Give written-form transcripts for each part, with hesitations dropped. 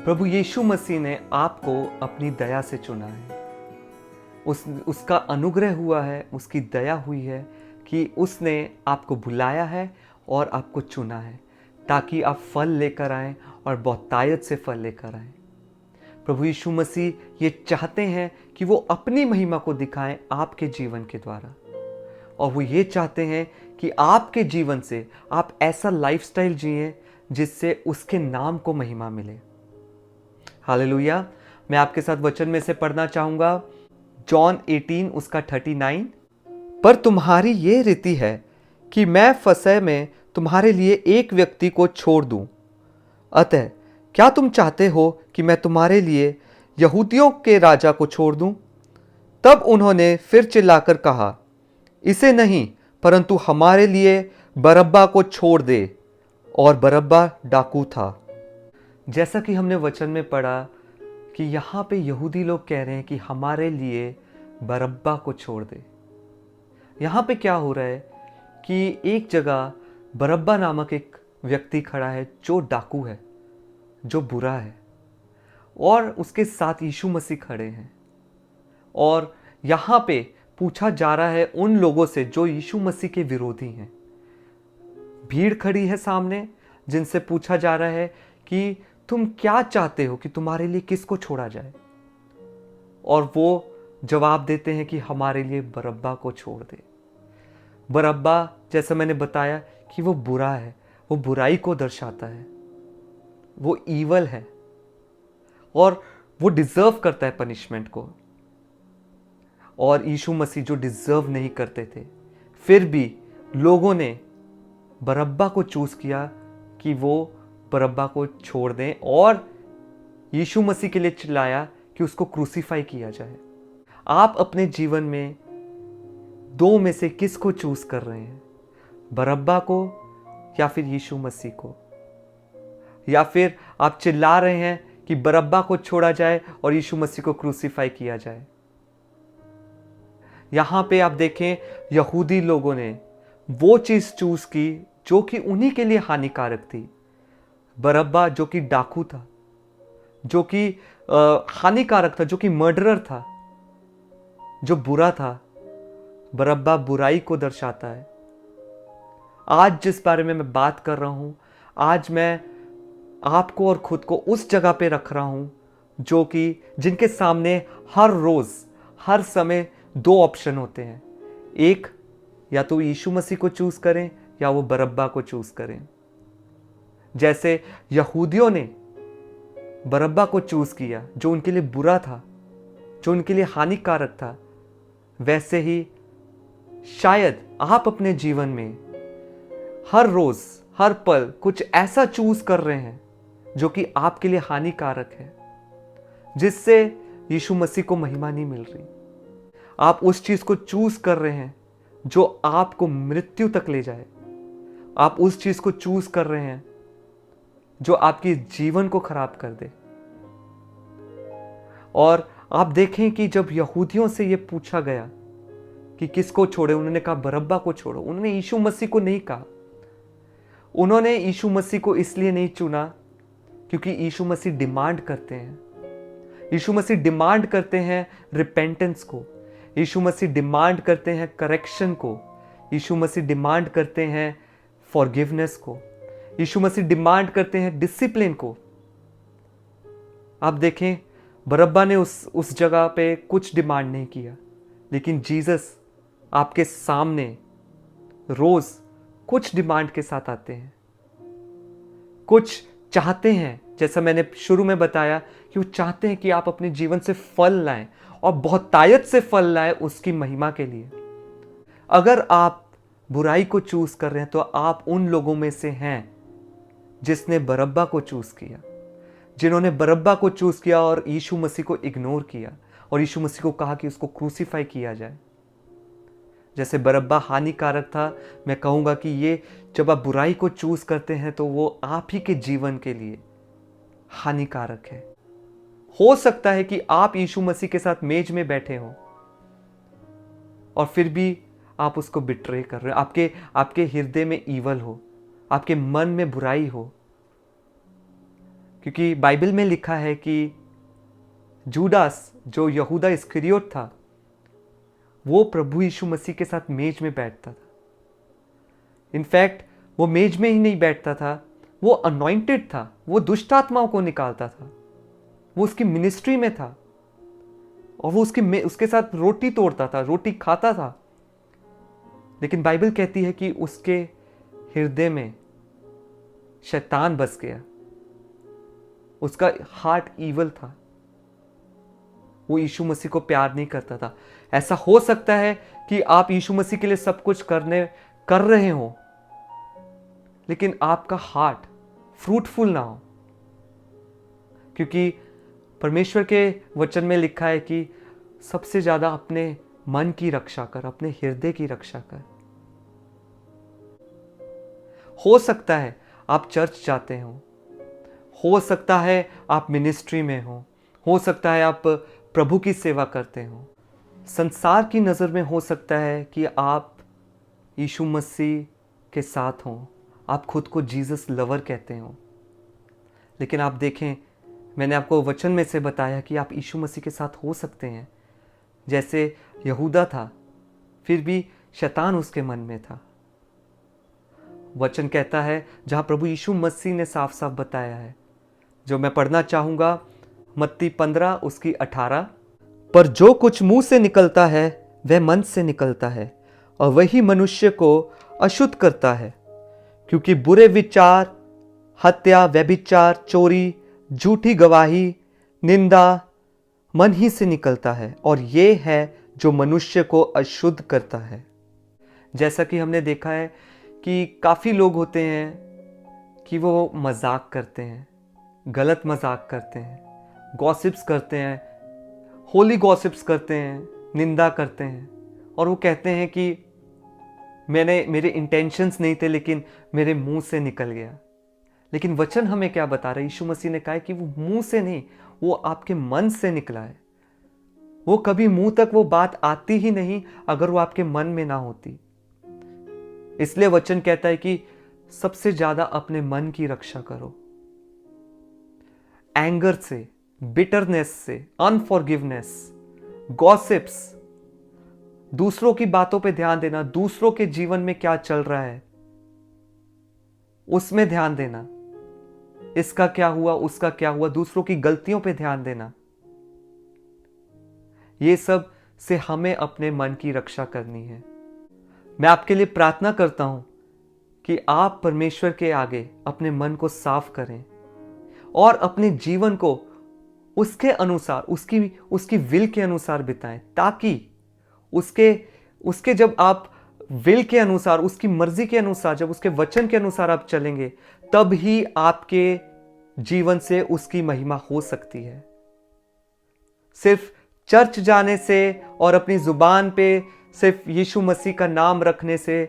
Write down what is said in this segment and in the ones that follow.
प्रभु यीशु मसीह ने आपको अपनी दया से चुना है। उसका अनुग्रह हुआ है, उसकी दया हुई है कि उसने आपको बुलाया है और आपको चुना है ताकि आप फल लेकर आएं और बहुतायत से फल लेकर आएं। प्रभु यीशु मसीह ये चाहते हैं कि वो अपनी महिमा को दिखाएं आपके जीवन के द्वारा, और वो ये चाहते हैं कि आपके जीवन से आप ऐसा लाइफस्टाइल जिएं जिससे उसके नाम को महिमा मिले। हालेलुया। मैं आपके साथ वचन में से पढ़ना चाहूंगा, जॉन 18 उसका 39। पर तुम्हारी ये रीति है कि मैं फसह में तुम्हारे लिए एक व्यक्ति को छोड़ दूं। अतः क्या तुम चाहते हो कि मैं तुम्हारे लिए यहूदियों के राजा को छोड़ दूं? तब उन्होंने फिर चिल्लाकर कहा, इसे नहीं, परंतु हमारे लिए बरअब्बा को छोड़ दे। और बरअब्बा डाकू था। जैसा कि हमने वचन में पढ़ा कि यहाँ पे यहूदी लोग कह रहे हैं कि हमारे लिए बरअब्बा को छोड़ दे। यहाँ पे क्या हो रहा है कि एक जगह बरअब्बा नामक एक व्यक्ति खड़ा है जो डाकू है, जो बुरा है, और उसके साथ यीशु मसीह खड़े हैं। और यहाँ पे पूछा जा रहा है उन लोगों से जो यीशु मसीह के विरोधी हैं। भीड़ खड़ी है सामने जिनसे पूछा जा रहा है कि तुम क्या चाहते हो कि तुम्हारे लिए किसको छोड़ा जाए? और वो जवाब देते हैं कि हमारे लिए बरअब्बा को छोड़ दे। बरअब्बा, जैसा मैंने बताया, कि वो बुरा है, वो बुराई को दर्शाता है, वो ईवल है और वो डिजर्व करता है पनिशमेंट को। और यीशु मसीह जो डिजर्व नहीं करते थे, फिर भी लोगों ने बरअब्बा को चूज किया कि वो बरअब्बा को छोड़ दें, और यीशु मसीह के लिए चिल्लाया कि उसको क्रूसीफाई किया जाए। आप अपने जीवन में दो में से किसको चूज कर रहे हैं? बरअब्बा को या फिर यीशु मसीह को? या फिर आप चिल्ला रहे हैं कि बरअब्बा को छोड़ा जाए और यीशु मसीह को क्रूसीफाई किया जाए? यहां पे आप देखें, यहूदी लोगों ने वो चीज चूज की जो कि उन्हीं के लिए हानिकारक थी। बरअब्बा जो कि डाकू था, जो कि हानिकारक था, जो कि मर्डरर था, जो बुरा था। बरअब्बा बुराई को दर्शाता है। आज जिस बारे में मैं बात कर रहा हूं, आज मैं आपको और खुद को उस जगह पे रख रहा हूं जो कि जिनके सामने हर रोज हर समय दो ऑप्शन होते हैं। एक, या तो यीशु मसीह को चूज करें या वो बरअब्बा को चूज करें। जैसे यहूदियों ने बरअब्बा को चूज किया जो उनके लिए बुरा था, जो उनके लिए हानिकारक था, वैसे ही शायद आप अपने जीवन में हर रोज हर पल कुछ ऐसा चूज कर रहे हैं जो कि आपके लिए हानिकारक है, जिससे यीशु मसीह को महिमा नहीं मिल रही। आप उस चीज को चूज कर रहे हैं जो आपको मृत्यु तक ले जाए। आप उस चीज को चूज कर रहे हैं जो आपके जीवन को खराब कर दे। और आप देखें कि जब यहूदियों से यह पूछा गया कि किसको छोड़े, उन्होंने कहा बरअब्बा को छोड़ो। उन्होंने यीशु मसीह को नहीं कहा। उन्होंने यीशु मसीह को इसलिए नहीं चुना क्योंकि यीशु मसीह डिमांड करते हैं। यीशु मसीह डिमांड करते हैं रिपेंटेंस को। यीशु मसीह डिमांड करते हैं करेक्शन को। यीशु मसीह डिमांड करते हैं फॉरगिवनेस को। यीशु मसीह डिमांड करते हैं डिसिप्लिन को। आप देखें, बरअब्बा ने उस जगह पे कुछ डिमांड नहीं किया, लेकिन जीसस आपके सामने रोज कुछ डिमांड के साथ आते हैं, कुछ चाहते हैं। जैसा मैंने शुरू में बताया कि वो चाहते हैं कि आप अपने जीवन से फल लाएं और बहुतायत से फल लाएं उसकी महिमा के लिए। अगर आप बुराई को चूज कर रहे हैं तो आप उन लोगों में से हैं जिसने बरअब्बा को चूज किया, जिन्होंने बरअब्बा को चूज किया और यीशु मसीह को इग्नोर किया और यीशु मसीह को कहा कि उसको क्रूसीफाई किया जाए। जैसे बरअब्बा हानिकारक था, मैं कहूंगा कि ये जब आप बुराई को चूज करते हैं तो वो आप ही के जीवन के लिए हानिकारक है। हो सकता है कि आप यीशु मसीह के साथ मेज में बैठे हो और फिर भी आप उसको बिट्रे कर रहे हो। आपके हृदय में ईवल हो, आपके मन में बुराई हो, क्योंकि बाइबल में लिखा है कि जूडास, जो यहूदा इस्करियोत था, वो प्रभु यीशु मसीह के साथ मेज में बैठता था। इनफैक्ट वो मेज में ही नहीं बैठता था, वो अनॉइंटेड था, वो दुष्ट आत्माओं को निकालता था, वो उसकी मिनिस्ट्री में था और वो उसके साथ रोटी तोड़ता था, रोटी खाता था। लेकिन बाइबल कहती है कि उसके हृदय में शैतान बस गया, उसका हार्ट ईवल था, वो यीशु मसीह को प्यार नहीं करता था। ऐसा हो सकता है कि आप यीशु मसीह के लिए सब कुछ कर रहे हो, लेकिन आपका हार्ट फ्रूटफुल ना हो, क्योंकि परमेश्वर के वचन में लिखा है कि सबसे ज्यादा अपने मन की रक्षा कर, अपने हृदय की रक्षा कर। हो सकता है आप चर्च जाते हो सकता है आप मिनिस्ट्री में हो सकता है आप प्रभु की सेवा करते हो, संसार की नज़र में हो सकता है कि आप यीशु मसीह के साथ हो, आप खुद को जीसस लवर कहते हो। लेकिन आप देखें, मैंने आपको वचन में से बताया कि आप यीशु मसीह के साथ हो सकते हैं। जैसे यहूदा था, फिर भी शैतान उसके मन में था। वचन कहता है, जहाँ प्रभु यीशु मसीह ने साफ साफ बताया है, जो मैं पढ़ना चाहूँगा, मत्ती 15 उसकी 18। पर जो कुछ मुंह से निकलता है वह मन से निकलता है, और वही मनुष्य को अशुद्ध करता है, क्योंकि बुरे विचार, हत्या, व्यभिचार, चोरी, झूठी गवाही, निंदा मन ही से निकलता है, और ये है जो मनुष्य को अशुद्ध करता है। जैसा कि हमने देखा है कि काफ़ी लोग होते हैं कि वो मजाक करते हैं, गलत मजाक करते हैं, गॉसिप्स करते हैं, होली गॉसिप्स करते हैं, निंदा करते हैं, और वो कहते हैं कि मेरे इंटेंशंस नहीं थे, लेकिन मेरे मुंह से निकल गया। लेकिन वचन हमें क्या बता रहा है? यीशु मसीह ने कहा है कि वो मुंह से नहीं, वो आपके मन से निकला है। वो कभी मुंह तक वो बात आती ही नहीं अगर वो आपके मन में ना होती। इसलिए वचन कहता है कि सबसे ज्यादा अपने मन की रक्षा करो। एंगर से, बिटरनेस से, अनफॉरगिवनेस, गॉसिप्स, दूसरों की बातों पे ध्यान देना, दूसरों के जीवन में क्या चल रहा है उसमें ध्यान देना, इसका क्या हुआ, उसका क्या हुआ, दूसरों की गलतियों पे ध्यान देना, ये सब से हमें अपने मन की रक्षा करनी है। मैं आपके लिए प्रार्थना करता हूं कि आप परमेश्वर के आगे अपने मन को साफ करें और अपने जीवन को उसके अनुसार, उसकी विल के अनुसार बिताएं, ताकि उसके जब आप विल के अनुसार, उसकी मर्जी के अनुसार, जब उसके वचन के अनुसार आप चलेंगे, तब ही आपके जीवन से उसकी महिमा हो सकती है। सिर्फ चर्च जाने से और अपनी जुबान पे सिर्फ यीशु मसीह का नाम रखने से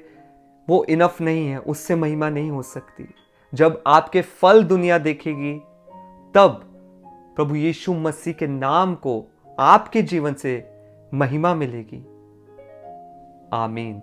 वो इनफ नहीं है, उससे महिमा नहीं हो सकती। जब आपके फल दुनिया देखेगी, तब प्रभु यीशु मसीह के नाम को आपके जीवन से महिमा मिलेगी। आमीन।